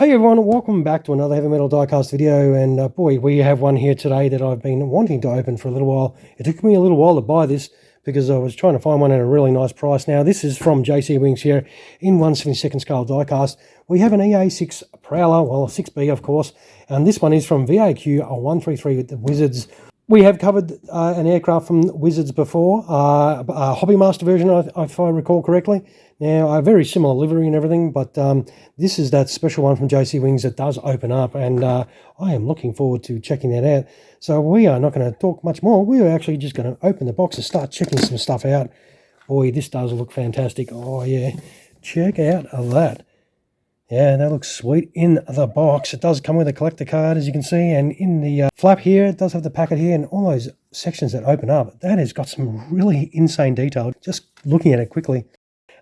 Hey everyone, welcome back to another Heavy Metal Diecast video, and boy, we have one here today that I've been wanting to open for a little while. It took me a little while to buy this because I was trying to find one at a really nice price. Now this is from jcwings here in 1/72 scale diecast. We have an EA-6 Prowler, well a 6B of course, and this one is from VAQ-133 with the Wizards. We have covered an aircraft from Wizards before, a Hobby Master version if I recall correctly. Now, a very similar livery and everything, but this is that special one from jcwings that does open up, and I am looking forward to checking that out. So we are not going to talk much more. We are actually just going to open the box and start checking some stuff out. Boy, this does look fantastic. Oh, yeah. Check out that. Yeah, that looks sweet in the box. It does come with a collector card, as you can see, and in the flap here, it does have the packet here and all those sections that open up. That has got some really insane detail, just looking at it quickly.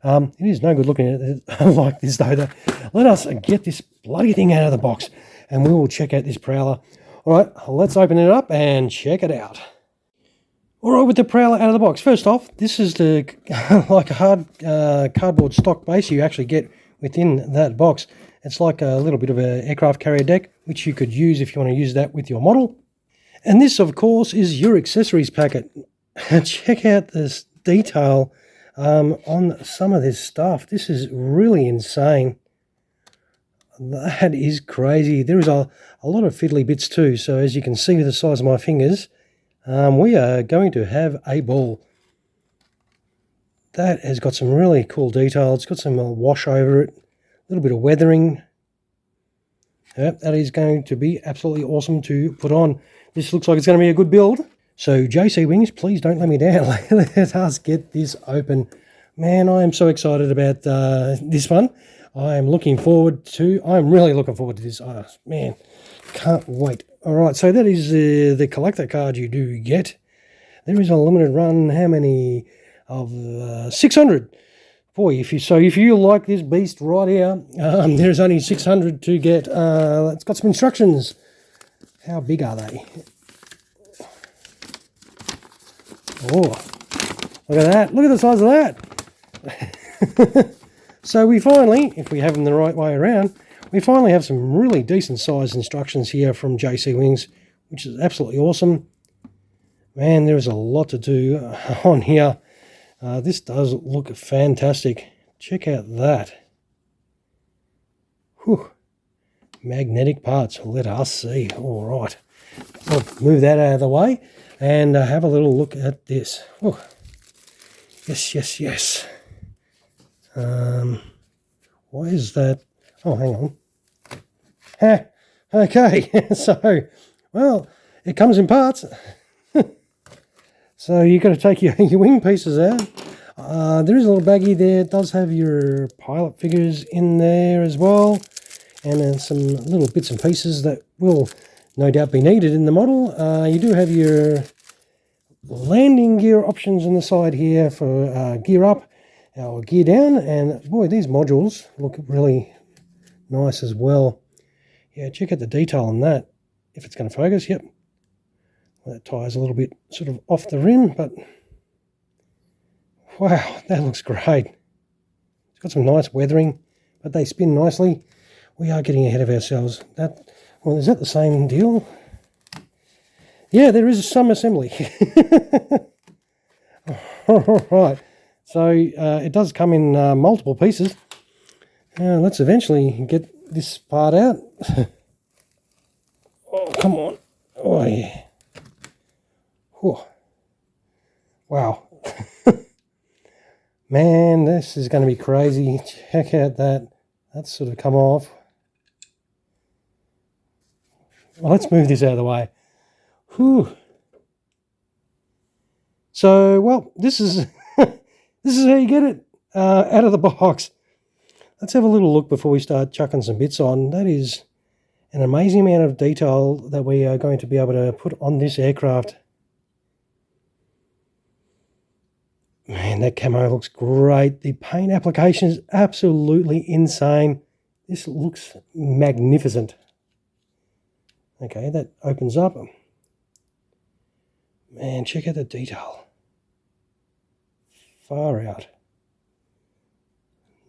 It is no good looking at it like this, though. Let us get this bloody thing out of the box, and we will check out this Prowler. All right, let's open it up and check it out. All right, with the Prowler out of the box, first off, this is the like a hard cardboard stock base you actually get within that box. It's like a little bit of an aircraft carrier deck, which you could use if you want to use that with your model. And this, of course, is your accessories packet. Check out this detail on some of this stuff. This is really insane. That is crazy. There is a lot of fiddly bits too. So as you can see with the size of my fingers, we are going to have a ball. That has got some really cool detail. It's got some wash over it, a little bit of weathering. Yep, that is going to be absolutely awesome to put on. This looks like it's going to be a good build. So jcwings, please don't let me down. Let us get this open. Man, I am so excited about this one. I'm really looking forward to this. Oh, man, can't wait. All right, so that is the collector card you do get. There is a limited run. How many? Of 600. Boy, if you like this beast right here, there's only 600 to get. It's got some instructions. How big are they? Oh, look at that. Look at the size of that. So we finally, if we have them the right way around, we finally have some really decent size instructions here from jcwings, which is absolutely awesome. Man, there is a lot to do on here. This does look fantastic. Check out that. Whew. Magnetic parts. Let us see. All right. I'll move that out of the way and have a little look at this. Oh. Yes. Why is that? Oh, hang on. Okay. So, well, it comes in parts. So you've got to take your wing pieces out. There is a little baggie there. It does have your pilot figures in there as well. And then some little bits and pieces that will no doubt be needed in the model. You do have your landing gear options on the side here for gear up or gear down. And boy, these modules look really nice as well. Yeah, check out the detail on that. If it's going to focus, yep. That tire's a little bit sort of off the rim, but wow, that looks great. It's got some nice weathering, but they spin nicely. We are getting ahead of ourselves. Well, is that the same deal? Yeah, there is some assembly. All right, so it does come in multiple pieces. Let's eventually get this part out. Oh, come on. Oh, yeah. Whew. Wow. Man, this is going to be crazy. Check out that. That's sort of come off. Well, let's move this out of the way. Whew. So, well, this is this is how you get it out of the box. Let's have a little look before we start chucking some bits on. That is an amazing amount of detail that we are going to be able to put on this aircraft. Man, that camo looks great. The paint application is absolutely insane. This looks magnificent. Okay, that opens up. Man, check out the detail. Far out.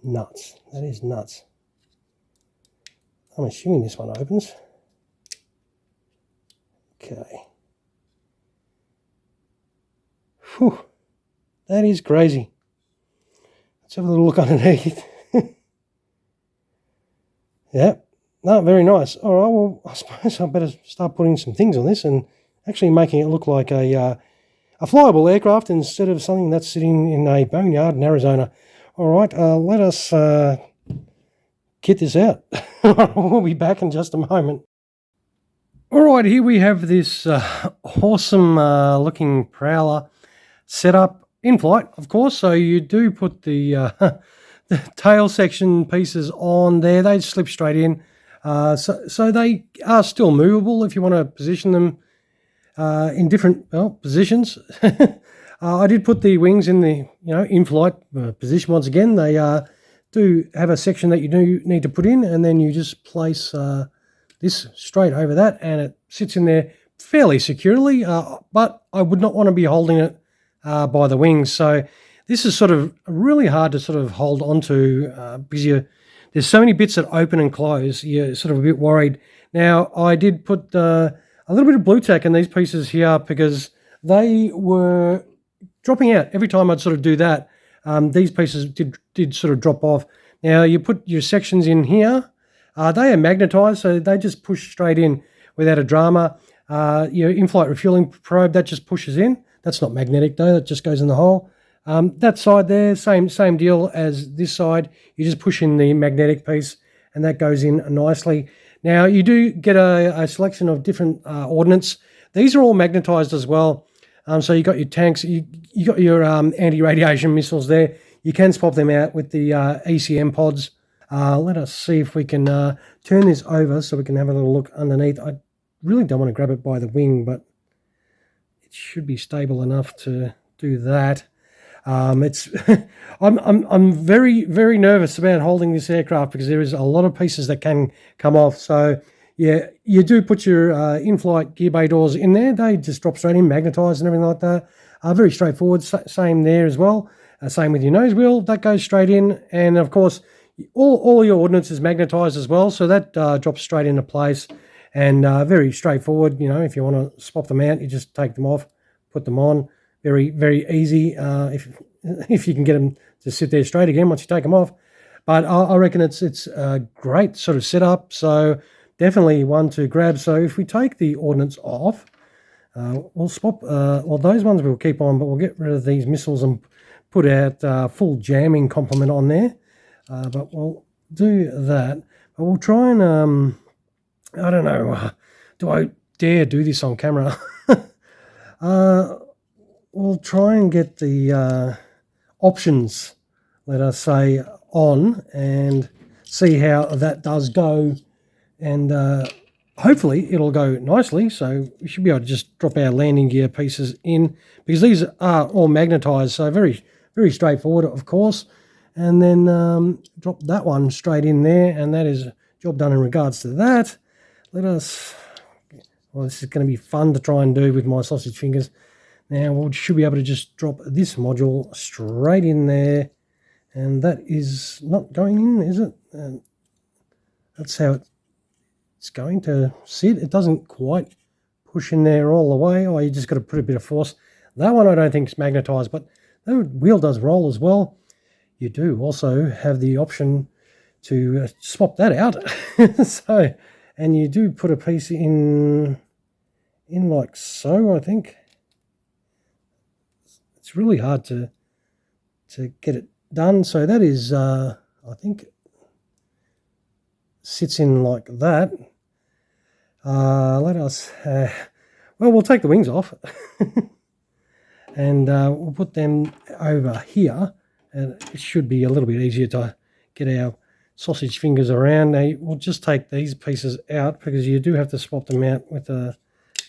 Nuts. That is nuts. I'm assuming this one opens. Okay. Whew. That is crazy. Let's have a little look underneath. Yeah. No, very nice. All right, well, I suppose I better start putting some things on this and actually making it look like a flyable aircraft instead of something that's sitting in a boneyard in Arizona. All right, let us kit this out. We'll be back in just a moment. All right, here we have this awesome looking Prowler set up in flight, of course. So you do put the tail section pieces on there. They slip straight in. So they are still movable if you want to position them in different positions. I did put the wings in the in-flight position once again. They do have a section that you do need to put in, and then you just place this straight over that, and it sits in there fairly securely. But I would not want to be holding it by the wings. So this is sort of really hard to sort of hold onto because there's so many bits that open and close. You're sort of a bit worried. Now, I did put a little bit of blue tack in these pieces here because they were dropping out. Every time I'd sort of do that, these pieces did sort of drop off. Now, you put your sections in here. They are magnetized, so they just push straight in without a drama. Your in-flight refueling probe, that just pushes in. That's not magnetic, though. That just goes in the hole. That side there, same deal as this side. You just push in the magnetic piece, and that goes in nicely. Now, you do get a selection of different ordnance. These are all magnetized as well. So you got your tanks, you got your anti-radiation missiles there. You can swap them out with the ECM pods. Let us see if we can turn this over so we can have a little look underneath. I really don't want to grab it by the wing, but it should be stable enough to do that. It's I'm very, very nervous about holding this aircraft because there is a lot of pieces that can come off. So yeah, you do put your in-flight gear bay doors in there. They just drop straight in, magnetized and everything like that. Very straightforward. Same there as well. Same with your nose wheel. That goes straight in. And of course, all your ordnance is magnetized as well. So that drops straight into place and very straightforward. You know, if you want to swap them out, you just take them off, put them on. Very, very easy if you can get them to sit there straight again once you take them off. But I reckon it's a great sort of setup. So definitely one to grab. So if we take the ordnance off, we'll swap. Well, those ones we'll keep on, but we'll get rid of these missiles and put out full jamming complement on there. But we'll do that. But we'll try and I don't know. Do I dare do this on camera? We'll try and get the options, let us say, on and see how that does go. And hopefully it'll go nicely. So we should be able to just drop our landing gear pieces in because these are all magnetized. So very, very straightforward, of course. And then drop that one straight in there. And that is job done in regards to that. Let us, well, this is going to be fun to try and do with my sausage fingers. Now we should be able to just drop this module straight in there, and that is not going in, is it? That's how it's going to sit. It doesn't quite push in there all the way. Oh, you just got to put a bit of force. That one I don't think is magnetized, but the wheel does roll as well. You do also have the option to swap that out. So, and you do put a piece in like so, I think. It's really hard to get it done. So that is, I think, sits in like that. Let us, well, we'll take the wings off and we'll put them over here. And it should be a little bit easier to get our sausage fingers around. Now, we'll just take these pieces out because you do have to swap them out with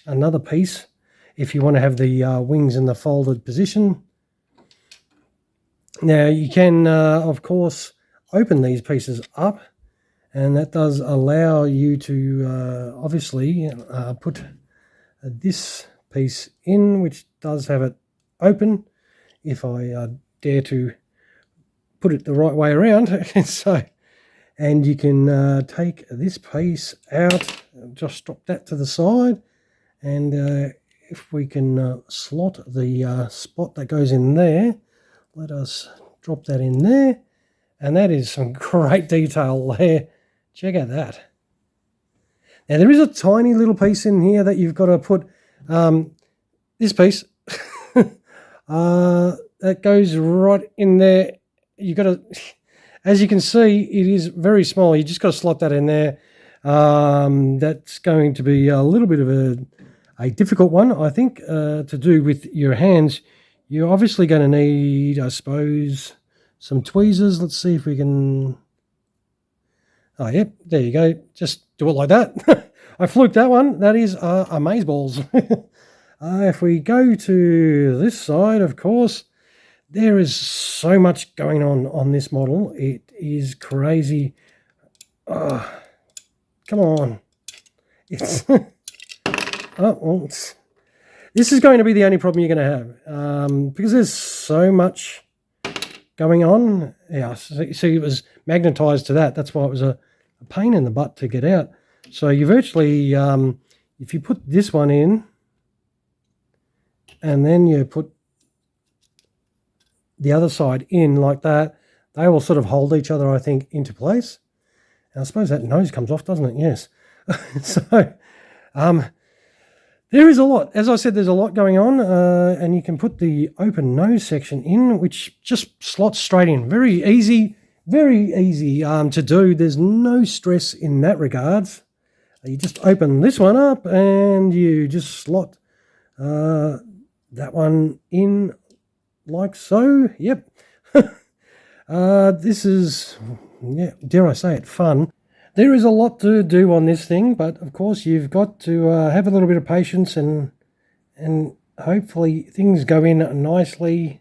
another piece if you want to have the wings in the folded position. Now you can, of course, open these pieces up, and that does allow you to obviously put this piece in, which does have it open, if I dare to put it the right way around. So, And you can take this piece out, just drop that to the side, and if we can slot the spot that goes in there, let us drop that in there, and that is some great detail there. Check out that. Now there is a tiny little piece in here that you've got to put, this piece, that goes right in there. You've got to, as you can see, it is very small. You just got to slot that in there. That's going to be a little bit of a difficult one, I think, to do with your hands. You're obviously going to need, I suppose, some tweezers. Let's see if we can... Oh, yep, there you go. Just do it like that. I fluked that one. That is amazeballs. If we go to this side, of course, there is so much going on this model. It is crazy. Come on. It's... oh, well, this is going to be the only problem you're going to have, because there's so much going on. Yeah, so you see, it was magnetized to that. That's why it was a pain in the butt to get out. So you virtually, if you put this one in, and then you put the other side in like that, they will sort of hold each other, I think, into place. And I suppose that nose comes off, doesn't it? Yes. So, there is a lot. As I said, there's a lot going on, and you can put the open nose section in, which just slots straight in. Very easy to do. There's no stress in that regards. You just open this one up and you just slot that one in like so. Yep. This is, yeah, dare I say it, fun. There is a lot to do on this thing, but of course you've got to have a little bit of patience, and hopefully things go in nicely.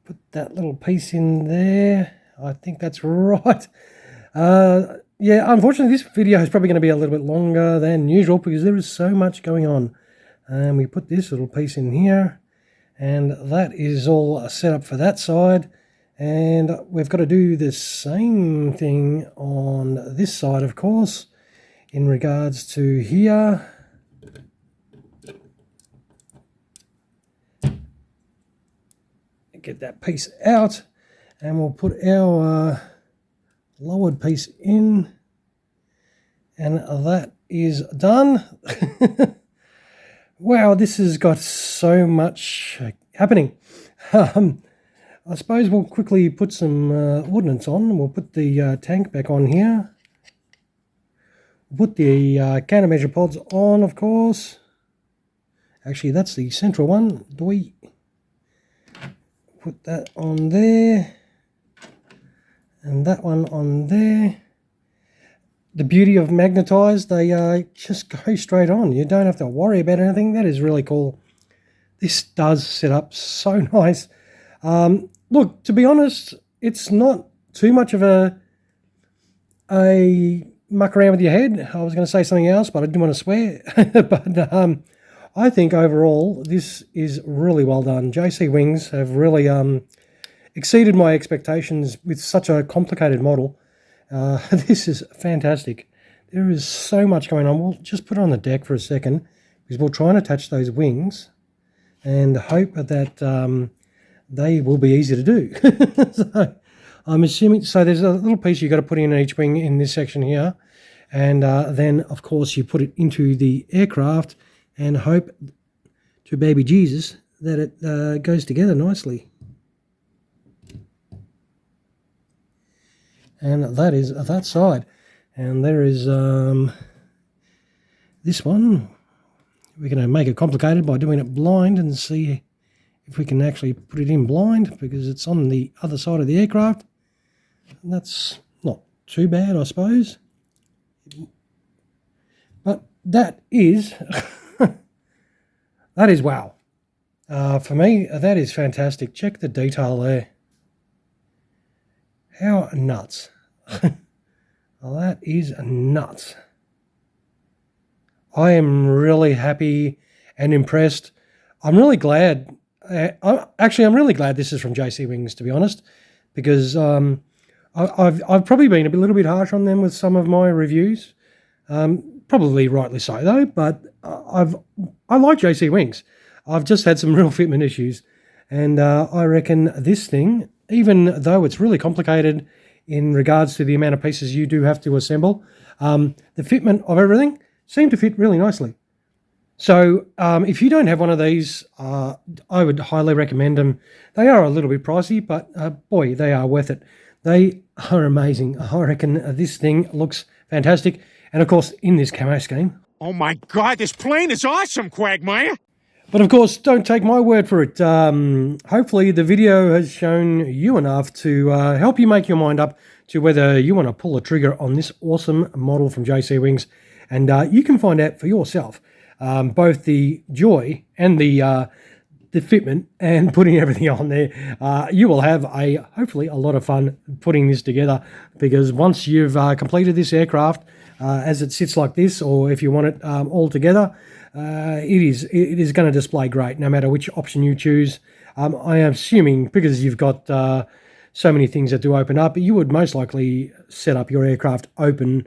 Put that little piece in there. I think that's right. Yeah, unfortunately this video is probably going to be a little bit longer than usual because there is so much going on. And we put this little piece in here, and that is all set up for that side. And we've got to do the same thing on this side, of course, in regards to here. Get that piece out, and we'll put our lowered piece in, and that is done. Wow, this has got so much happening. I suppose we'll quickly put some ordnance on. We'll put the tank back on here. We'll put the countermeasure pods on, of course. Actually, that's the central one. Do we put that on there? And that one on there. The beauty of magnetized, they just go straight on. You don't have to worry about anything. That is really cool. This does set up so nice. Look, to be honest, it's not too much of a muck around with your head. I was going to say something else, but I didn't want to swear. But I think overall, this is really well done. jcwings have really exceeded my expectations with such a complicated model. This is fantastic. There is so much going on. We'll just put it on the deck for a second because we'll try and attach those wings and hope that they will be easy to do. So I'm assuming, so there's a little piece you've got to put in each wing in this section here, and then of course you put it into the aircraft and hope to baby Jesus that it goes together nicely. And that is that side, and there is this one. We're going to make it complicated by doing it blind and see if we can actually put it in blind because it's on the other side of the aircraft. And that's not too bad, I suppose. But that is that is wow. For me, that is fantastic. Check the detail there. How nuts. Well, that is nuts. I am really happy and impressed. I'm really glad. I'm really glad this is from jcwings, to be honest, because I I've probably been a little bit harsh on them with some of my reviews. Probably rightly so though, but I like jcwings. I've just had some real fitment issues, and I reckon this thing, even though it's really complicated in regards to the amount of pieces you do have to assemble, the fitment of everything seemed to fit really nicely. So if you don't have one of these, I would highly recommend them. They are a little bit pricey, but boy, they are worth it. They are amazing. I reckon this thing looks fantastic. And of course, in this camo scheme. Oh my God, this plane is awesome, Quagmire! But of course, don't take my word for it. Hopefully the video has shown you enough to help you make your mind up to whether you want to pull the trigger on this awesome model from jcwings. And you can find out for yourself both the joy and the fitment and putting everything on there. You will have hopefully a lot of fun putting this together, because once you've completed this aircraft as it sits like this, or if you want it all together, it is going to display great no matter which option you choose. I am assuming because you've got so many things that do open up, you would most likely set up your aircraft open,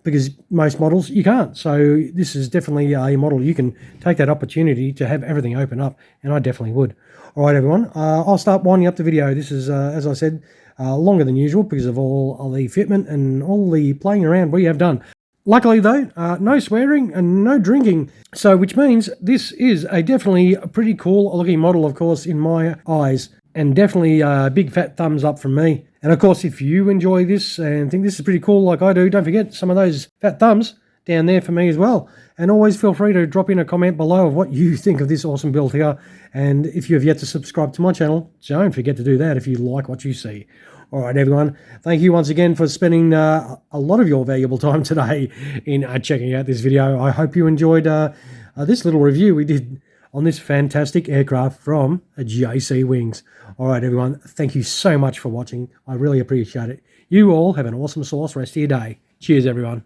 because most models you can't. So this is definitely a model you can take that opportunity to have everything open up, and I definitely would. All right, everyone, I'll start winding up the video. This is, as I said, longer than usual because of all of the fitment and all the playing around we have done. Luckily though, no swearing and no drinking, so which means this is definitely a pretty cool looking model, of course, in my eyes, and definitely a big fat thumbs up from me. And of course, if you enjoy this and think this is pretty cool like I do, don't forget some of those fat thumbs down there for me as well. And always feel free to drop in a comment below of what you think of this awesome build here. And if you have yet to subscribe to my channel, don't forget to do that if you like what you see. All right, everyone, thank you once again for spending a lot of your valuable time today in checking out this video. I hope you enjoyed this little review we did on this fantastic aircraft from jcwings. All right, everyone, thank you so much for watching. I really appreciate it. You all have an awesome sauce rest of your day. Cheers, everyone.